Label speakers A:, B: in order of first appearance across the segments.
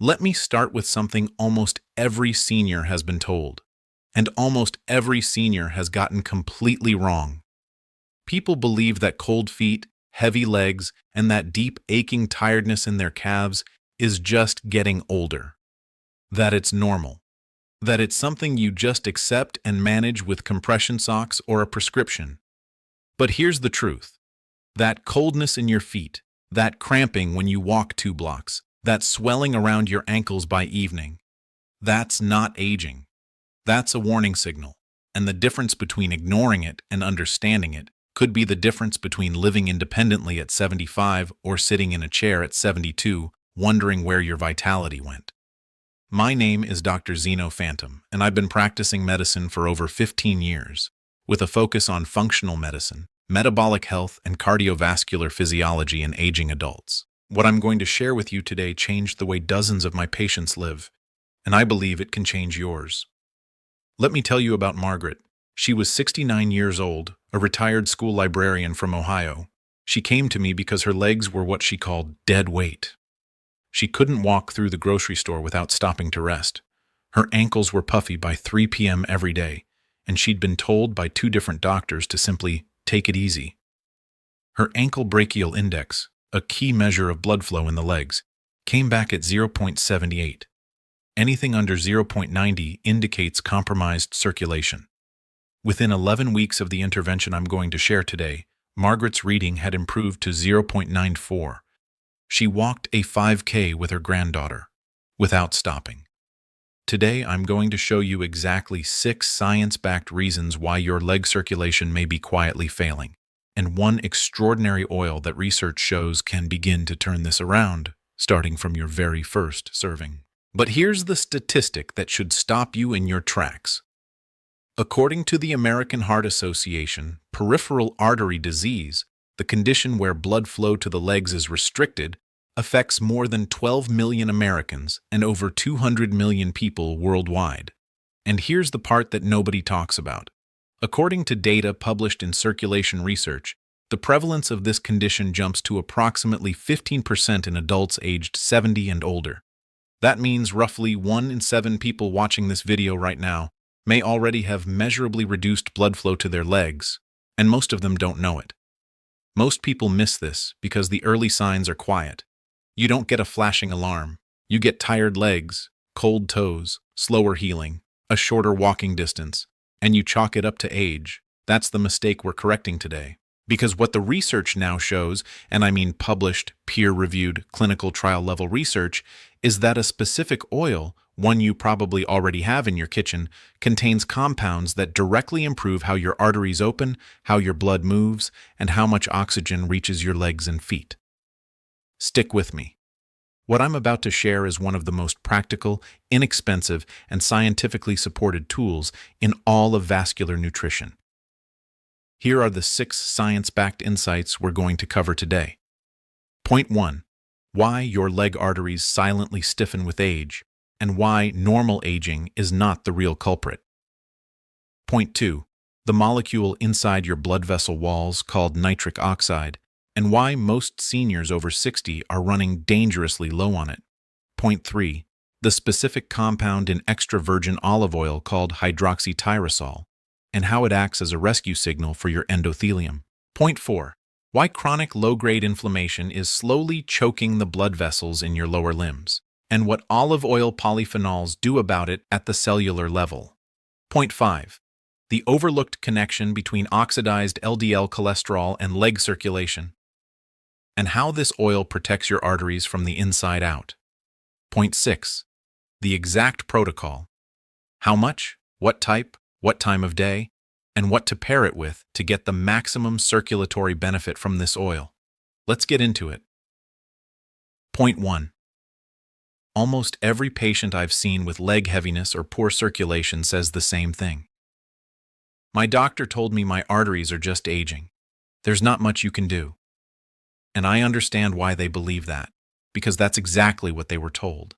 A: Let me start with something almost every senior has been told, and almost every senior has gotten completely wrong. People believe that cold feet, heavy legs, and that deep aching tiredness in their calves is just getting older. That it's normal. That it's something you just accept and manage with compression socks or a prescription. But here's the truth. That coldness in your feet, that cramping when you walk 2 blocks, that swelling around your ankles by evening, that's not aging. That's a warning signal. And the difference between ignoring it and understanding it could be the difference between living independently at 75 or sitting in a chair at 72, wondering where your vitality went. My name is Dr. Zeno Phantom, and I've been practicing medicine for over 15 years, with a focus on functional medicine, metabolic health, and cardiovascular physiology in aging adults. What I'm going to share with you today changed the way dozens of my patients live, and I believe it can change yours. Let me tell you about Margaret. She was 69 years old, a retired school librarian from Ohio. She came to me because her legs were what she called dead weight. She couldn't walk through the grocery store without stopping to rest. Her ankles were puffy by 3 p.m. every day, and she'd been told by 2 different doctors to simply take it easy. Her ankle brachial index, a key measure of blood flow in the legs, came back at 0.78. Anything under 0.90 indicates compromised circulation. Within 11 weeks of the intervention I'm going to share today, Margaret's reading had improved to 0.94. She walked a 5K with her granddaughter, without stopping. Today I'm going to show you exactly 6 science-backed reasons why your leg circulation may be quietly failing, and 1 extraordinary oil that research shows can begin to turn this around, starting from your very first serving. But here's the statistic that should stop you in your tracks. According to the American Heart Association, peripheral artery disease, the condition where blood flow to the legs is restricted, affects more than 12 million Americans and over 200 million people worldwide. And here's the part that nobody talks about. According to data published in Circulation Research, the prevalence of this condition jumps to approximately 15% in adults aged 70 and older. That means roughly 1 in 7 people watching this video right now may already have measurably reduced blood flow to their legs, and most of them don't know it. Most people miss this because the early signs are quiet. You don't get a flashing alarm. You get tired legs, cold toes, slower healing, a shorter walking distance, and you chalk it up to age. That's the mistake we're correcting today. Because what the research now shows, and I mean published, peer-reviewed, clinical trial-level research, is that a specific oil, one you probably already have in your kitchen, contains compounds that directly improve how your arteries open, how your blood moves, and how much oxygen reaches your legs and feet. Stick with me. What I'm about to share is one of the most practical, inexpensive, and scientifically supported tools in all of vascular nutrition. Here are the 6 science-backed insights we're going to cover today. Point 1. Why your leg arteries silently stiffen with age, and why normal aging is not the real culprit. Point 2. The molecule inside your blood vessel walls called nitric oxide, and why most seniors over 60 are running dangerously low on it. Point 3. The specific compound in extra virgin olive oil called hydroxytyrosol, and how it acts as a rescue signal for your endothelium. Point 4. Why chronic low-grade inflammation is slowly choking the blood vessels in your lower limbs, and what olive oil polyphenols do about it at the cellular level. Point 5. The overlooked connection between oxidized LDL cholesterol and leg circulation, and how this oil protects your arteries from the inside out. Point 6. The exact protocol. How much, what type, what time of day, and what to pair it with to get the maximum circulatory benefit from this oil. Let's get into it. Point 1. Almost every patient I've seen with leg heaviness or poor circulation says the same thing. My doctor told me my arteries are just aging. There's not much you can do. And I understand why they believe that, because that's exactly what they were told.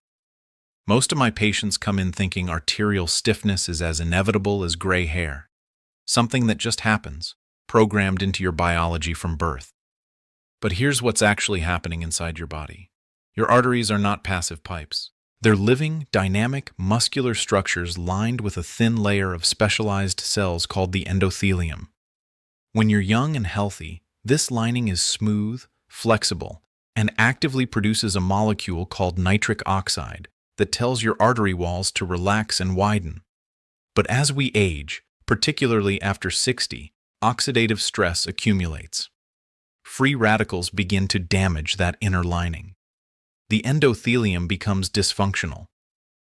A: Most of my patients come in thinking arterial stiffness is as inevitable as gray hair, something that just happens, programmed into your biology from birth. But here's what's actually happening inside your body. Your arteries are not passive pipes. They're living, dynamic, muscular structures lined with a thin layer of specialized cells called the endothelium. When you're young and healthy, this lining is smooth, flexible, and actively produces a molecule called nitric oxide that tells your artery walls to relax and widen. But as we age, particularly after 60, oxidative stress accumulates. Free radicals begin to damage that inner lining. The endothelium becomes dysfunctional.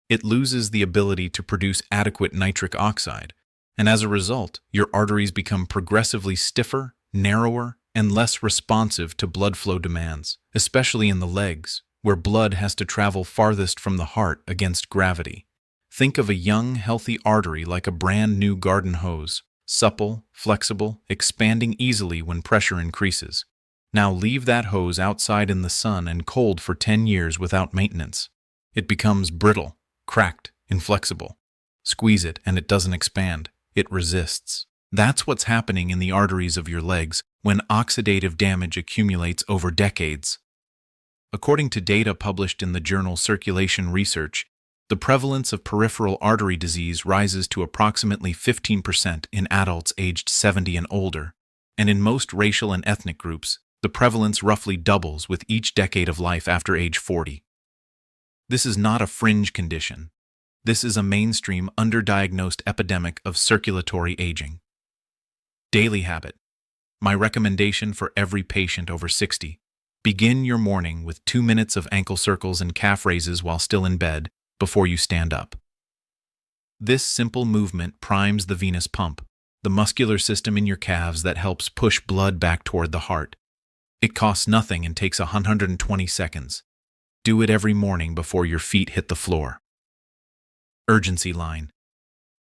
A: It loses the ability to produce adequate nitric oxide, and as a result, your arteries become progressively stiffer, narrower, and less responsive to blood flow demands, especially in the legs, where blood has to travel farthest from the heart against gravity. Think of a young, healthy artery like a brand new garden hose, supple, flexible, expanding easily when pressure increases. Now leave that hose outside in the sun and cold for 10 years without maintenance. It becomes brittle, cracked, inflexible. Squeeze it and it doesn't expand. It resists. That's what's happening in the arteries of your legs when oxidative damage accumulates over decades. According to data published in the journal Circulation Research, the prevalence of peripheral artery disease rises to approximately 15% in adults aged 70 and older, and in most racial and ethnic groups, the prevalence roughly doubles with each decade of life after age 40. This is not a fringe condition. This is a mainstream underdiagnosed epidemic of circulatory aging. Daily habit. My recommendation for every patient over 60. Begin your morning with 2 minutes of ankle circles and calf raises while still in bed before you stand up. This simple movement primes the venous pump, the muscular system in your calves that helps push blood back toward the heart. It costs nothing and takes 120 seconds. Do it every morning before your feet hit the floor. Urgency line.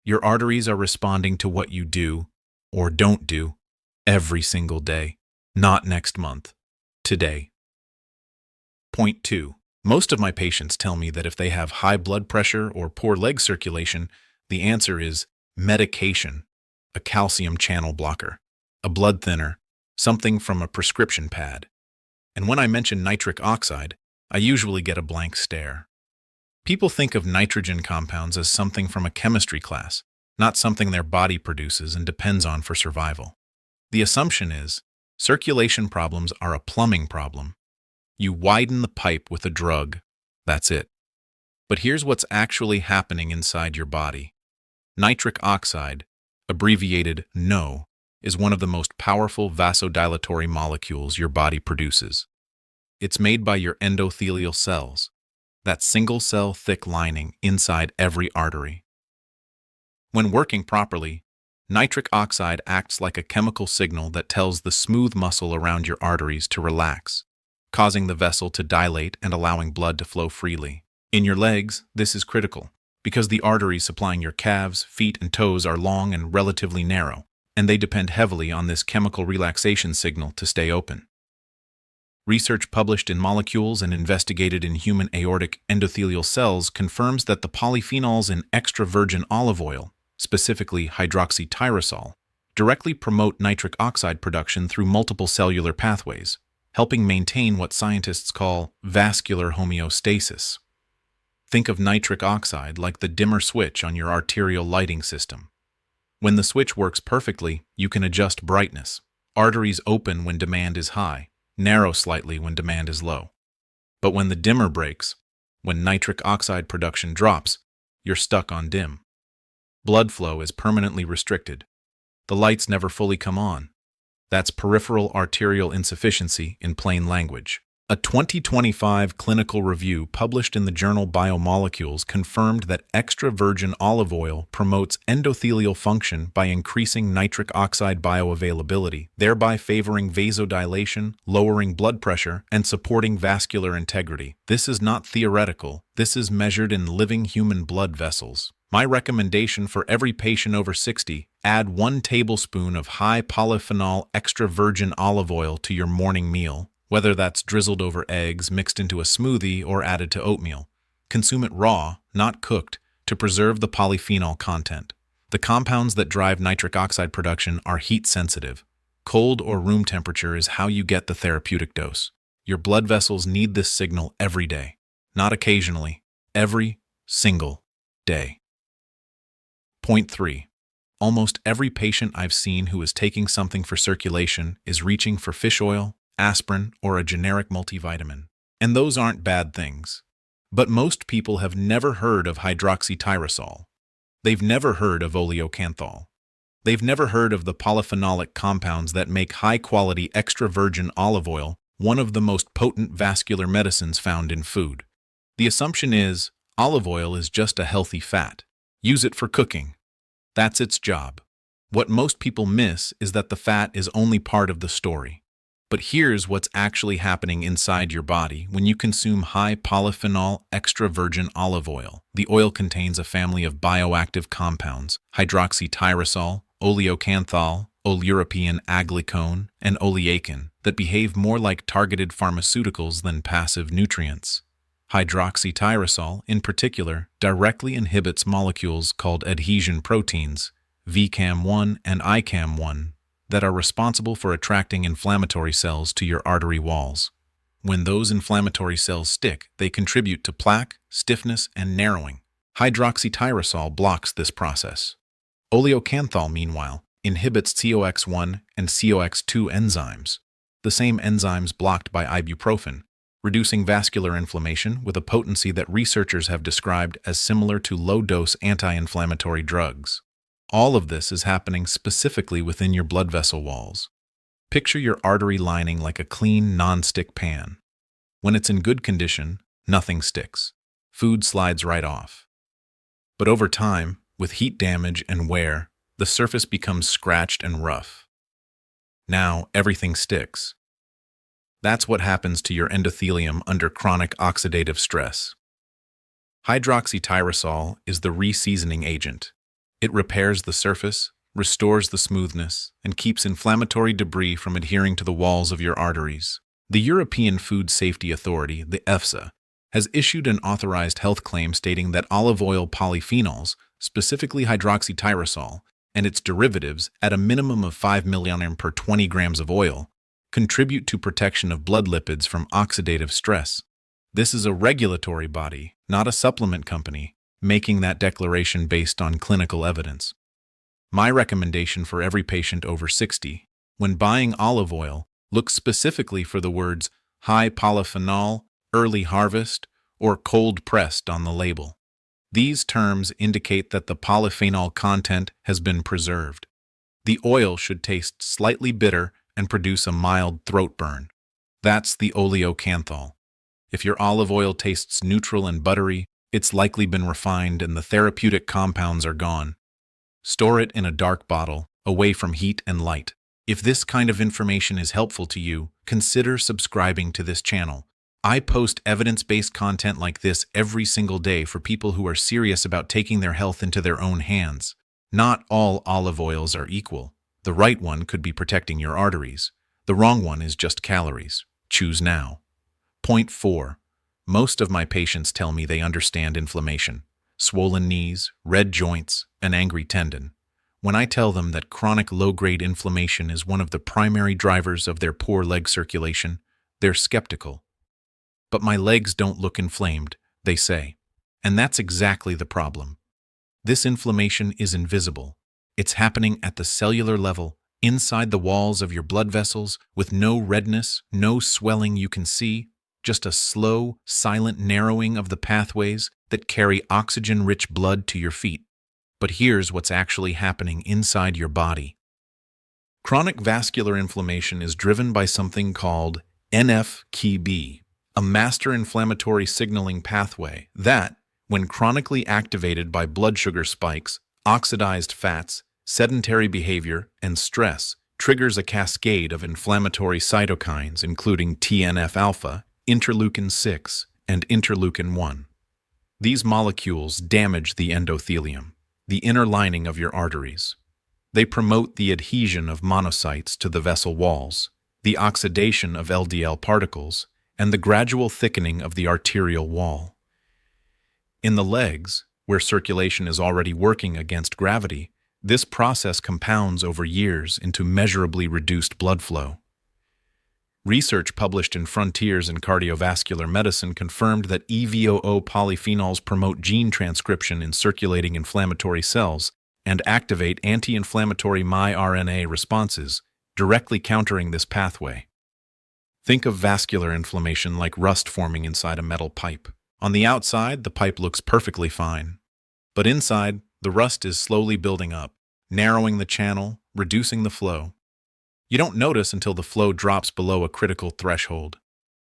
A: Your arteries are responding to what you do, or don't do, every single day, not next month, today. Point 2. Most of my patients tell me that if they have high blood pressure or poor leg circulation, the answer is medication, a calcium channel blocker, a blood thinner, something from a prescription pad. And when I mention nitric oxide, I usually get a blank stare. People think of nitrogen compounds as something from a chemistry class, not something their body produces and depends on for survival. The assumption is, circulation problems are a plumbing problem. You widen the pipe with a drug, that's it. But here's what's actually happening inside your body. Nitric oxide, abbreviated NO, is one of the most powerful vasodilatory molecules your body produces. It's made by your endothelial cells, that single-cell thick lining inside every artery. When working properly, nitric oxide acts like a chemical signal that tells the smooth muscle around your arteries to relax, causing the vessel to dilate and allowing blood to flow freely. In your legs, this is critical, because the arteries supplying your calves, feet, and toes are long and relatively narrow, and they depend heavily on this chemical relaxation signal to stay open. Research published in Molecules and investigated in human aortic endothelial cells confirms that the polyphenols in extra virgin olive oil, specifically hydroxytyrosol, directly promote nitric oxide production through multiple cellular pathways, helping maintain what scientists call vascular homeostasis. Think of nitric oxide like the dimmer switch on your arterial lighting system. When the switch works perfectly, you can adjust brightness. Arteries open when demand is high, narrow slightly when demand is low. But when the dimmer breaks, when nitric oxide production drops, you're stuck on dim. Blood flow is permanently restricted. The lights never fully come on. That's peripheral arterial insufficiency in plain language. A 2025 clinical review published in the journal Biomolecules confirmed that extra virgin olive oil promotes endothelial function by increasing nitric oxide bioavailability, thereby favoring vasodilation, lowering blood pressure, and supporting vascular integrity. This is not theoretical. This is measured in living human blood vessels. My recommendation for every patient over 60, add 1 tablespoon of high-polyphenol extra virgin olive oil to your morning meal, whether that's drizzled over eggs, mixed into a smoothie, or added to oatmeal. Consume it raw, not cooked, to preserve the polyphenol content. The compounds that drive nitric oxide production are heat-sensitive. Cold or room temperature is how you get the therapeutic dose. Your blood vessels need this signal every day, not occasionally. every single day. Point 3. Almost every patient I've seen who is taking something for circulation is reaching for fish oil, aspirin, or a generic multivitamin. And those aren't bad things. But most people have never heard of hydroxytyrosol. They've never heard of oleocanthal. They've never heard of the polyphenolic compounds that make high-quality extra virgin olive oil one of the most potent vascular medicines found in food. The assumption is olive oil is just a healthy fat. Use it for cooking. That's its job. What most people miss is that the fat is only part of the story. But here's what's actually happening inside your body when you consume high-polyphenol extra virgin olive oil. The oil contains a family of bioactive compounds, hydroxytyrosol, oleocanthal, oleuropean aglycone, and oleacan, that behave more like targeted pharmaceuticals than passive nutrients. Hydroxytyrosol, in particular, directly inhibits molecules called adhesion proteins, VCAM1 and ICAM1, that are responsible for attracting inflammatory cells to your artery walls. When those inflammatory cells stick, they contribute to plaque, stiffness, and narrowing. Hydroxytyrosol blocks this process. Oleocanthal, meanwhile, inhibits COX-1 and COX-2 enzymes, the same enzymes blocked by ibuprofen, reducing vascular inflammation with a potency that researchers have described as similar to low-dose anti-inflammatory drugs. All of this is happening specifically within your blood vessel walls. Picture your artery lining like a clean, non-stick pan. When it's in good condition, nothing sticks. Food slides right off. But over time, with heat damage and wear, the surface becomes scratched and rough. Now, everything sticks. That's what happens to your endothelium under chronic oxidative stress. Hydroxytyrosol is the re-seasoning agent. It repairs the surface, restores the smoothness, and keeps inflammatory debris from adhering to the walls of your arteries. The European Food Safety Authority, the EFSA, has issued an authorized health claim stating that olive oil polyphenols, specifically hydroxytyrosol, and its derivatives at a minimum of 5 mg per 20 grams of oil, contribute to protection of blood lipids from oxidative stress. This is a regulatory body, not a supplement company, making that declaration based on clinical evidence. My recommendation for every patient over 60, when buying olive oil, look specifically for the words high polyphenol, early harvest, or cold pressed on the label. These terms indicate that the polyphenol content has been preserved. The oil should taste slightly bitter and produce a mild throat burn. That's the oleocanthal. If your olive oil tastes neutral and buttery, it's likely been refined and the therapeutic compounds are gone. Store it in a dark bottle, away from heat and light. If this kind of information is helpful to you, consider subscribing to this channel. I post evidence-based content like this every single day for people who are serious about taking their health into their own hands. Not all olive oils are equal. The right one could be protecting your arteries. The wrong one is just calories. Choose now. Point 4. Most of my patients tell me they understand inflammation, swollen knees, red joints, an angry tendon. When I tell them that chronic low-grade inflammation is one of the primary drivers of their poor leg circulation, they're skeptical. But my legs don't look inflamed, they say. And that's exactly the problem. This inflammation is invisible. It's happening at the cellular level, inside the walls of your blood vessels, with no redness, no swelling you can see, just a slow, silent narrowing of the pathways that carry oxygen-rich blood to your feet. But here's what's actually happening inside your body. Chronic vascular inflammation is driven by something called NF-κB, a master inflammatory signaling pathway that, when chronically activated by blood sugar spikes, oxidized fats, sedentary behavior, and stress, triggers a cascade of inflammatory cytokines including TNF-alpha, interleukin-6, and interleukin-1. These molecules damage the endothelium, the inner lining of your arteries. They promote the adhesion of monocytes to the vessel walls, the oxidation of LDL particles, and the gradual thickening of the arterial wall. In the legs, where circulation is already working against gravity, this process compounds over years into measurably reduced blood flow. Research published in Frontiers in Cardiovascular Medicine confirmed that EVOO polyphenols promote gene transcription in circulating inflammatory cells and activate anti-inflammatory mRNA responses, directly countering this pathway. Think of vascular inflammation like rust forming inside a metal pipe. On the outside, the pipe looks perfectly fine. But inside, the rust is slowly building up, narrowing the channel, reducing the flow. You don't notice until the flow drops below a critical threshold.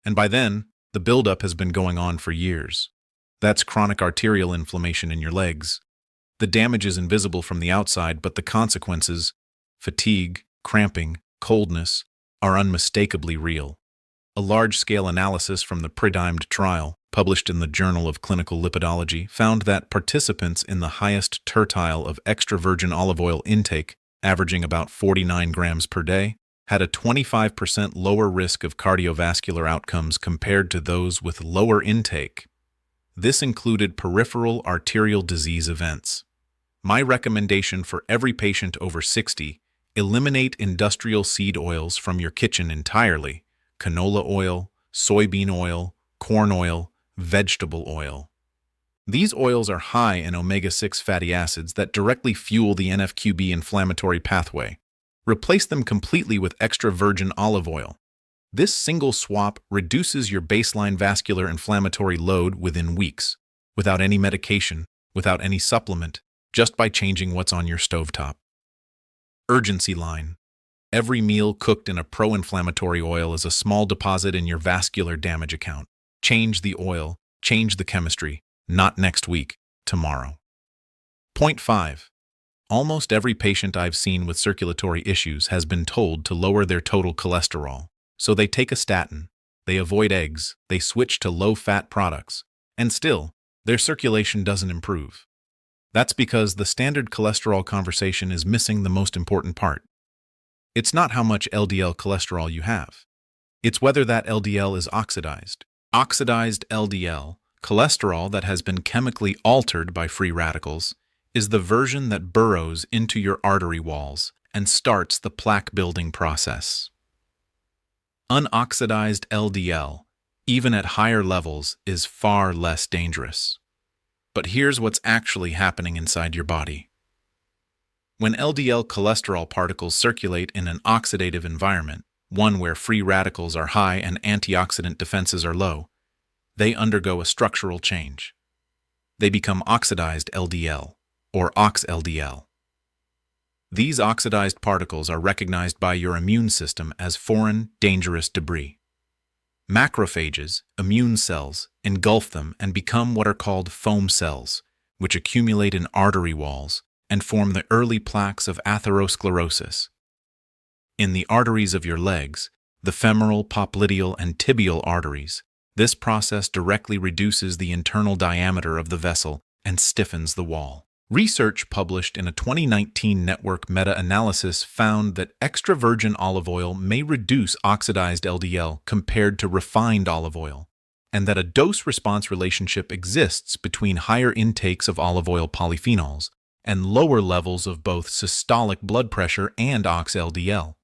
A: And by then, the buildup has been going on for years. That's chronic arterial inflammation in your legs. The damage is invisible from the outside, but the consequences, fatigue, cramping, coldness, are unmistakably real. A large-scale analysis from the PRIDIMED trial, published in the Journal of Clinical Lipidology, found that participants in the highest tertile of extra virgin olive oil intake, averaging about 49 grams per day, had a 25% lower risk of cardiovascular outcomes compared to those with lower intake. This included peripheral arterial disease events. My recommendation for every patient over 60: eliminate industrial seed oils from your kitchen entirely: canola oil, soybean oil, corn oil, vegetable oil. These oils are high in omega-6 fatty acids that directly fuel the NF-κB inflammatory pathway. Replace them completely with extra virgin olive oil. This single swap reduces your baseline vascular inflammatory load within weeks, without any medication, without any supplement, just by changing what's on your stovetop. Urgency line. Every meal cooked in a pro-inflammatory oil is a small deposit in your vascular damage account. Change the oil, change the chemistry, not next week, tomorrow. Point 5. Almost every patient I've seen with circulatory issues has been told to lower their total cholesterol. So they take a statin, they avoid eggs, they switch to low-fat products, and still, their circulation doesn't improve. That's because the standard cholesterol conversation is missing the most important part. It's not how much LDL cholesterol you have. It's whether that LDL is oxidized. Oxidized LDL, cholesterol that has been chemically altered by free radicals, is the version that burrows into your artery walls and starts the plaque-building process. Unoxidized LDL, even at higher levels, is far less dangerous. But here's what's actually happening inside your body. When LDL cholesterol particles circulate in an oxidative environment, one where free radicals are high and antioxidant defenses are low, they undergo a structural change. They become oxidized LDL, or ox-LDL. These oxidized particles are recognized by your immune system as foreign, dangerous debris. Macrophages, immune cells, engulf them and become what are called foam cells, which accumulate in artery walls and form the early plaques of atherosclerosis. In the arteries of your legs, the femoral, popliteal, and tibial arteries, this process directly reduces the internal diameter of the vessel and stiffens the wall. Research published in a 2019 network meta-analysis found that extra virgin olive oil may reduce oxidized LDL compared to refined olive oil, and that a dose-response relationship exists between higher intakes of olive oil polyphenols and lower levels of both systolic blood pressure and ox-LDL.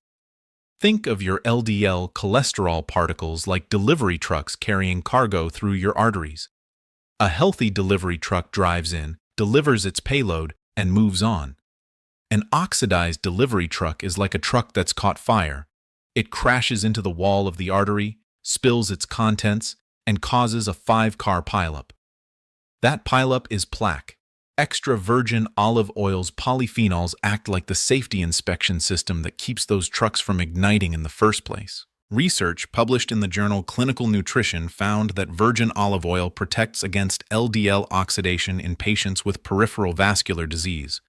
A: Think of your LDL cholesterol particles like delivery trucks carrying cargo through your arteries. A healthy delivery truck drives in, delivers its payload, and moves on. An oxidized delivery truck is like a truck that's caught fire. It crashes into the wall of the artery, spills its contents, and causes a 5-car pileup. That pileup is plaque. Extra virgin olive oil's polyphenols act like the safety inspection system that keeps those trucks from igniting in the first place. Research published in the journal Clinical Nutrition found that virgin olive oil protects against LDL oxidation in patients with peripheral vascular disease,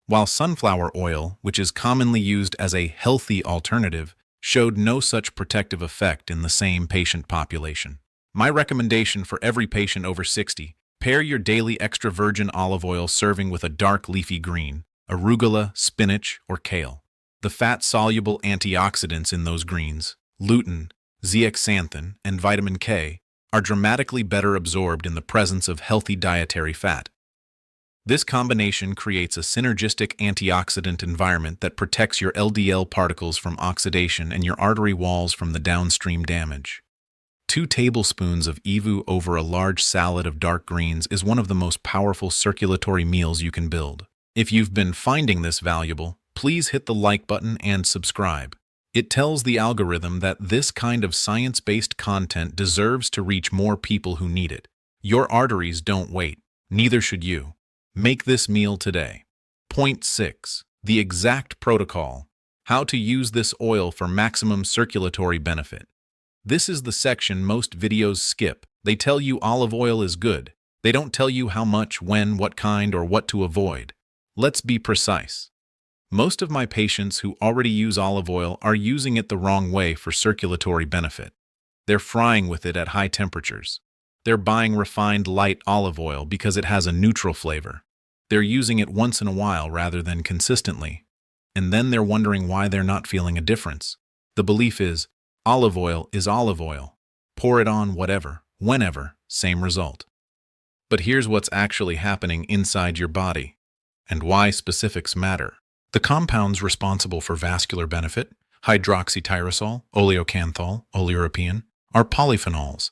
A: while sunflower oil, which is commonly used as a healthy alternative, showed no such protective effect in the same patient population. My recommendation for every patient over 60: pair your daily extra virgin olive oil serving with a dark leafy green, arugula, spinach, or kale. The fat-soluble antioxidants in those greens, lutein, zeaxanthin, and vitamin K, are dramatically better absorbed in the presence of healthy dietary fat. This combination creates a synergistic antioxidant environment that protects your LDL particles from oxidation and your artery walls from the downstream damage. 2 tablespoons of EVU over a large salad of dark greens is one of the most powerful circulatory meals you can build. If you've been finding this valuable, please hit the like button and subscribe. It tells the algorithm that this kind of science-based content deserves to reach more people who need it. Your arteries don't wait. Neither should you. Make this meal today. Point 6. The exact protocol. How to use this oil for maximum circulatory benefit. This is the section most videos skip. They tell you olive oil is good. They don't tell you how much, when, what kind, or what to avoid. Let's be precise. Most of my patients who already use olive oil are using it the wrong way for circulatory benefit. They're frying with it at high temperatures. They're buying refined light olive oil because it has a neutral flavor. They're using it once in a while rather than consistently. And then they're wondering why they're not feeling a difference. The belief is, olive oil is olive oil. Pour it on whatever, whenever, same result. But here's what's actually happening inside your body, and why specifics matter. The compounds responsible for vascular benefit, hydroxytyrosol, oleocanthal, oleuropein, are polyphenols.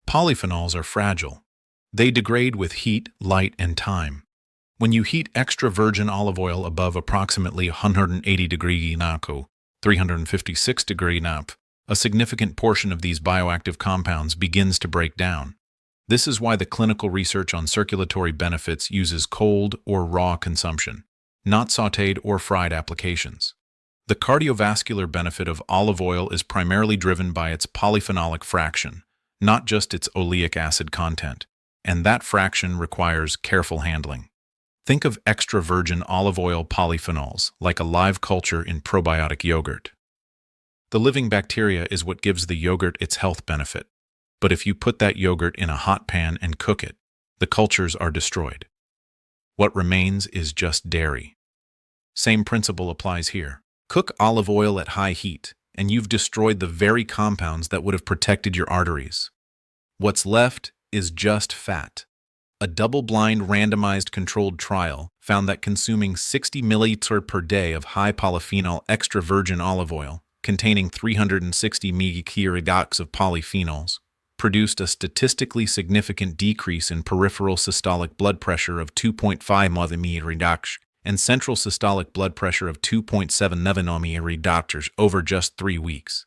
A: Polyphenols are fragile. They degrade with heat, light, and time. When you heat extra virgin olive oil above approximately 180 degree NACO, 356 degree NAP, a significant portion of these bioactive compounds begins to break down. This is why the clinical research on circulatory benefits uses cold or raw consumption, not sautéed or fried applications. The cardiovascular benefit of olive oil is primarily driven by its polyphenolic fraction, not just its oleic acid content, and that fraction requires careful handling. Think of extra virgin olive oil polyphenols like a live culture in probiotic yogurt. The living bacteria is what gives the yogurt its health benefit, but if you put that yogurt in a hot pan and cook it, the cultures are destroyed. What remains is just dairy. Same principle applies here. Cook olive oil at high heat, and you've destroyed the very compounds that would have protected your arteries. What's left is just fat. A double-blind randomized controlled trial found that consuming 60 milliliters per day of high-polyphenol extra virgin olive oil, containing 360 mg of polyphenols, produced a statistically significant decrease in peripheral systolic blood pressure of 2.5 mmHg and central systolic blood pressure of 2.7 mmHg over just 3 weeks.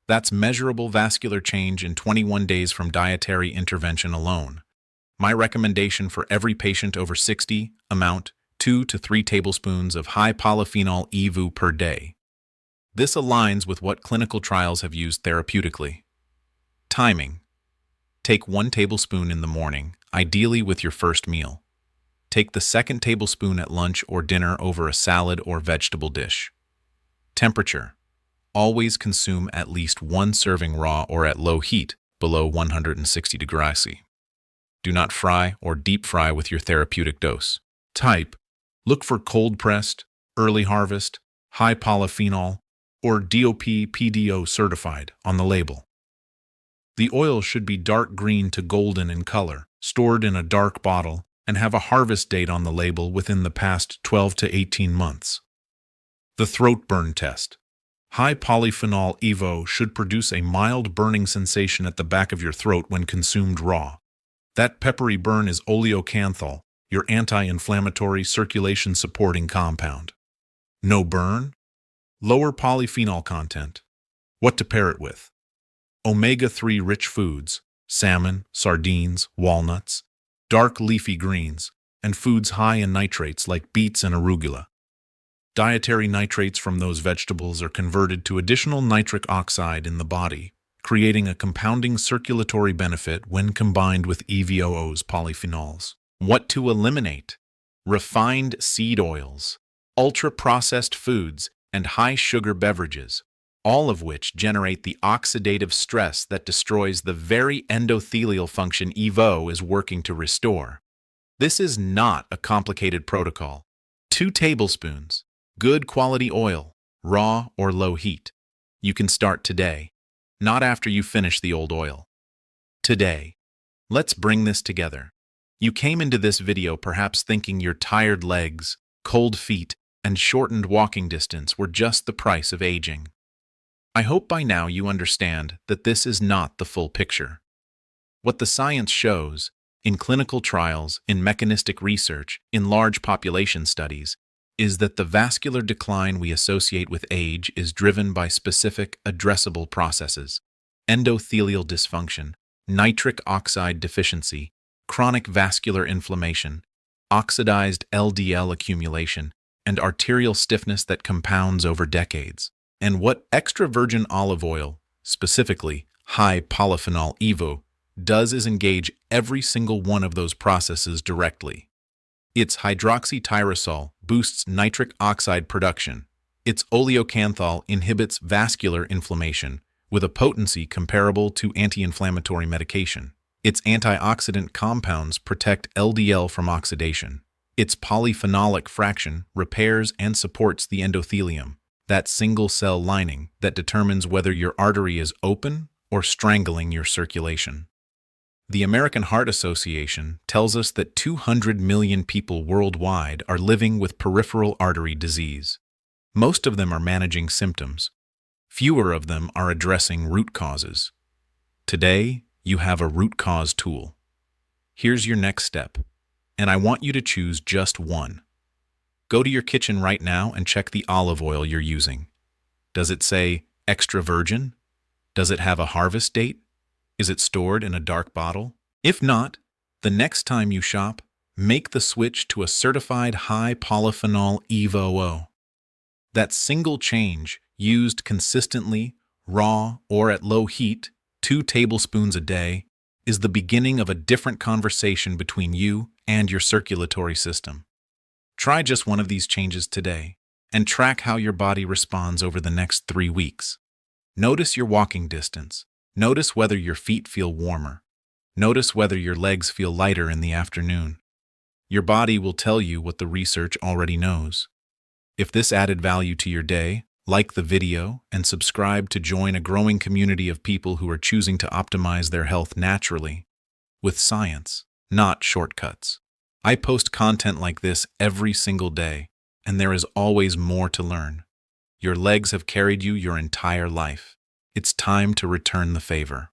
A: That's measurable vascular change in 21 days from dietary intervention alone. My recommendation for every patient over 60, amount 2 to 3 tablespoons of high-polyphenol EVU per day. This aligns with what clinical trials have used therapeutically. Timing. Take 1 tablespoon in the morning, ideally with your first meal. Take the second tablespoon at lunch or dinner over a salad or vegetable dish. Temperature. Always consume at least 1 serving raw or at low heat, below 160 degrees C. Do not fry or deep fry with your therapeutic dose. Type. Look for cold-pressed, early harvest, high polyphenol, or DOP/PDO certified on the label. The oil should be dark green to golden in color, stored in a dark bottle, and have a harvest date on the label within the past 12 to 18 months. The throat burn test. High polyphenol EVO should produce a mild burning sensation at the back of your throat when consumed raw. That peppery burn is oleocanthal, your anti-inflammatory circulation-supporting compound. No burn? Lower polyphenol content. What to pair it with? Omega-3 rich foods, salmon, sardines, walnuts, dark leafy greens, and foods high in nitrates like beets and arugula. Dietary nitrates from those vegetables are converted to additional nitric oxide in the body, creating a compounding circulatory benefit when combined with EVOO's polyphenols. What to eliminate? Refined seed oils, ultra-processed foods, and high-sugar beverages, all of which generate the oxidative stress that destroys the very endothelial function EVO is working to restore. This is not a complicated protocol. 2 tablespoons, good quality oil, raw or low heat. You can start today, not after you finish the old oil. Today. Let's bring this together. You came into this video perhaps thinking your tired legs, cold feet, and shortened walking distance were just the price of aging. I hope by now you understand that this is not the full picture. What the science shows, in clinical trials, in mechanistic research, in large population studies, is that the vascular decline we associate with age is driven by specific, addressable processes: endothelial dysfunction, nitric oxide deficiency, chronic vascular inflammation, oxidized LDL accumulation, and arterial stiffness that compounds over decades. And what extra virgin olive oil, specifically high-polyphenol EVO, does is engage every single one of those processes directly. Its hydroxytyrosol boosts nitric oxide production. Its oleocanthal inhibits vascular inflammation with a potency comparable to anti-inflammatory medication. Its antioxidant compounds protect LDL from oxidation. Its polyphenolic fraction repairs and supports the endothelium, that single-cell lining that determines whether your artery is open or strangling your circulation. The American Heart Association tells us that 200 million people worldwide are living with peripheral artery disease. Most of them are managing symptoms. Fewer of them are addressing root causes. Today, you have a root cause tool. Here's your next step, and I want you to choose just one. Go to your kitchen right now and check the olive oil you're using. Does it say extra virgin? Does it have a harvest date? Is it stored in a dark bottle? If not, the next time you shop, make the switch to a certified high-polyphenol EVO. That single change, used consistently, raw or at low heat, 2 tablespoons a day, is the beginning of a different conversation between you and your circulatory system. Try just one of these changes today, and track how your body responds over the next 3 weeks. Notice your walking distance. Notice whether your feet feel warmer. Notice whether your legs feel lighter in the afternoon. Your body will tell you what the research already knows. If this added value to your day, like the video and subscribe to join a growing community of people who are choosing to optimize their health naturally, with science, not shortcuts. I post content like this every single day, and there is always more to learn. Your legs have carried you your entire life. It's time to return the favor.